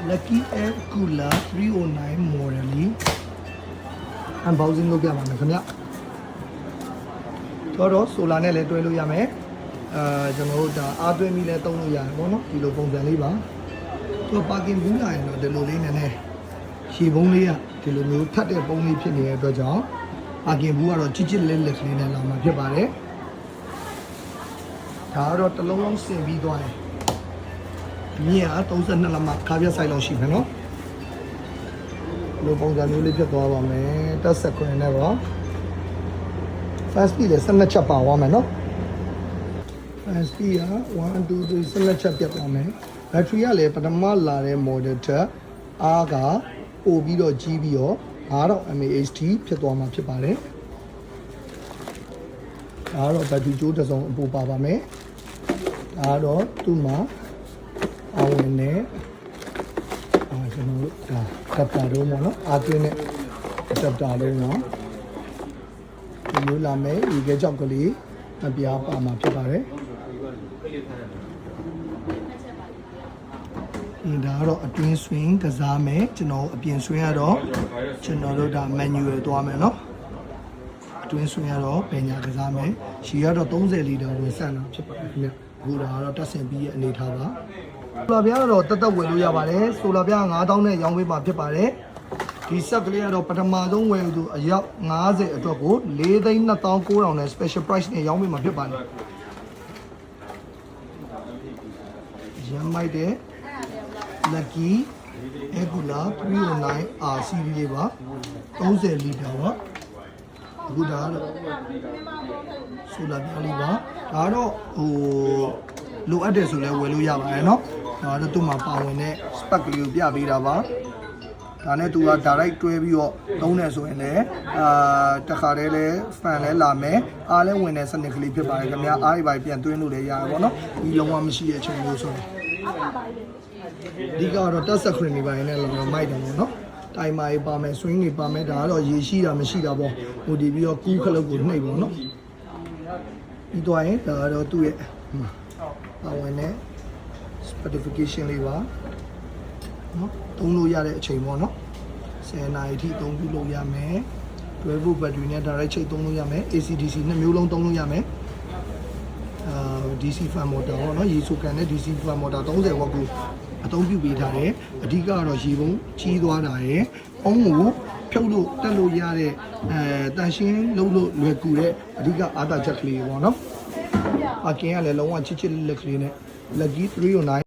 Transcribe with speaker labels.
Speaker 1: Lucky Air Cooler 309 model ကြီး unboxing လုပ်ပြပါမယ်ခင်ဗျတော့ solar နဲ့လည်းတွဲလို့ရမယ်ကျွန်တော်တို့ဒါအားသွင်းပြီးလည်းသုံးလို့ရတယ်ပေါ့နော်ဒီလိုပုံစံလေးပါသူပါကင်ဘူးလာရင်တော့ဒီလိုလေးနည်းနည်းရှည်ပုံးလေးကဒီလိုမျိုးဖတ်တဲ့ပုံးလေးဖြစ်နေတဲ့အတွက်ကြောင့်ပါကင်ဘူးကတော့ချစ်ချစ်လက်လက်ကလေးနဲ့လာမှာဖြစ်ပါတယ်ဒါကတော့တစ်လုံးလုံးဆင်ပြီးသွားတယ်မြင့်က32လက်မခါပြဆိုင်လောက်ရှိမယ်နော်လိုပုံစံမျိုးလေးဖြစ်သွားပါမယ်တက်စကွန်နဲ့တော့ fast speed လည်း12ချက်ပါသွားမယ်နော် fast speed က1 2 3 12ချက်ပြတ်သွားမယ် battery ကလည်းပထမလာတဲ့ model ထက်အားကပို့ပြီးတော့ကြီးပြီးတော့9000 mAh ဖြစ်သွားမှာဖြစ်ပါတယ်ဒါကတော့ battery ကြိုးတစ်စုံအပို့ပါပါမယ်ဒါကတော့သူ့မှာအောင်ဝင်နေကျွန်တော်တို့ဒါကပ်တာတော့ပေါ့နော်အားသွင်းတဲ့ကပ်တာလုံးတော့ဒီလိုလာမယ်ဒီကကြောက်ကလေးအပြားပါမှာဖြစ်ပါတယ်ဒါကတော့အတွင်း swing ကစားမယ်ကျွန်တော်အပြင် swing ကတော့ကျွန်တော်တို့ဒါ manual သွားမယ်နော်အတွင်း swing ကတော့ပညာကစားမယ်ရှည်ကတော့30လီတာဝင်ဆန့်တာဖြစ်ပါတယ်ခင်ဗျအခုဒါကတော့တက်ဆင်ပြီးရဲ့အနေထားပါဆိုလာပြားကတော့တက်ဝယ်လို့ရပါတယ်ဆိုလာပြား9000နဲ့ရောင်းပေးမှာဖြစ်ပါတယ်ဒီဆက်ကလေးကတော့ပထမဆုံးဝယ်သူအယောက်50အတွက်ကို4,2900နဲ့ special price နဲ့ရောင်းပေးမှာဖြစ်ပါတယ်ရမ်းမိုက်တဲ့ Lucky Air Cooler 309 R series လေးပါ30လီတာပါအခုဒါကတော့ဆိုလာပြားလေးပါဒါတော့လိုအပ်တယ်ဆိုလဲဝယ်လို့ရပါတယ်เนาะဒါတော့သူ့မှာပါဝင်တဲ့ spec ကလေးကိုပြပေးတာပါဒါနဲ့သူက direct တွဲပြီးတော့သုံးတယ်ဆိုရင်လည်းတခါတည်းလဲ fan လဲလာမယ်အားလဲဝင်တဲ့စနစ်ကလေးဖြစ်ပါတယ်ခင်ဗျာအားတွေပါပြန်သွင်းလို့လည်းရတယ်ပေါ့နော်ဒီလုံးဝမရှိတဲ့အချိန်မျိုးဆိုရင်ဒီကတော့ touch screen တွေပါရင်လည်းလောမိုက်တယ်ပေါ့နော်တိုင်မာတွေပါမယ် swing တွေပါမယ်ဒါကတော့ရေရှိတာမရှိတာပေါ့ဟိုဒီပြီးတော့ကူးခလုတ်ကိုနှိပ်ပေါ့နော်ပြီးတော့ရင်ဒါကတော့သူ့ရဲ့ပါဝင်တဲ့ specification လေးပါနော်သုံးလို့ရတဲ့အချိန်ပေါ့နော်10နာရီထိသုံးပြုလို့ရမယ်12 volt battery နဲ့ direct ချိတ်သုံးလို့ရမယ် AC/DC နှစ်မျိုးလုံးသုံးလို့ရမယ်DC fan motor ပေါ့နော်ရေဆိုကန်တဲ့ DC fan motor 30 watt ကိုအသုံးပြုပေးထားတယ်အဓိကတော့ရေပုံးကြီးသွားတာရယ်အုံးကိုဖြုတ်လို့တက်လို့ရတဲ့တန်ရှင်းလုံးလို့လွယ်ကူတဲ့အဓိကအားသာချက်ကလေးပေါ့နော်အကင်းကလည်းလုံးဝချစ်ချစ်လက်ကလေးနဲ့ Lucky 309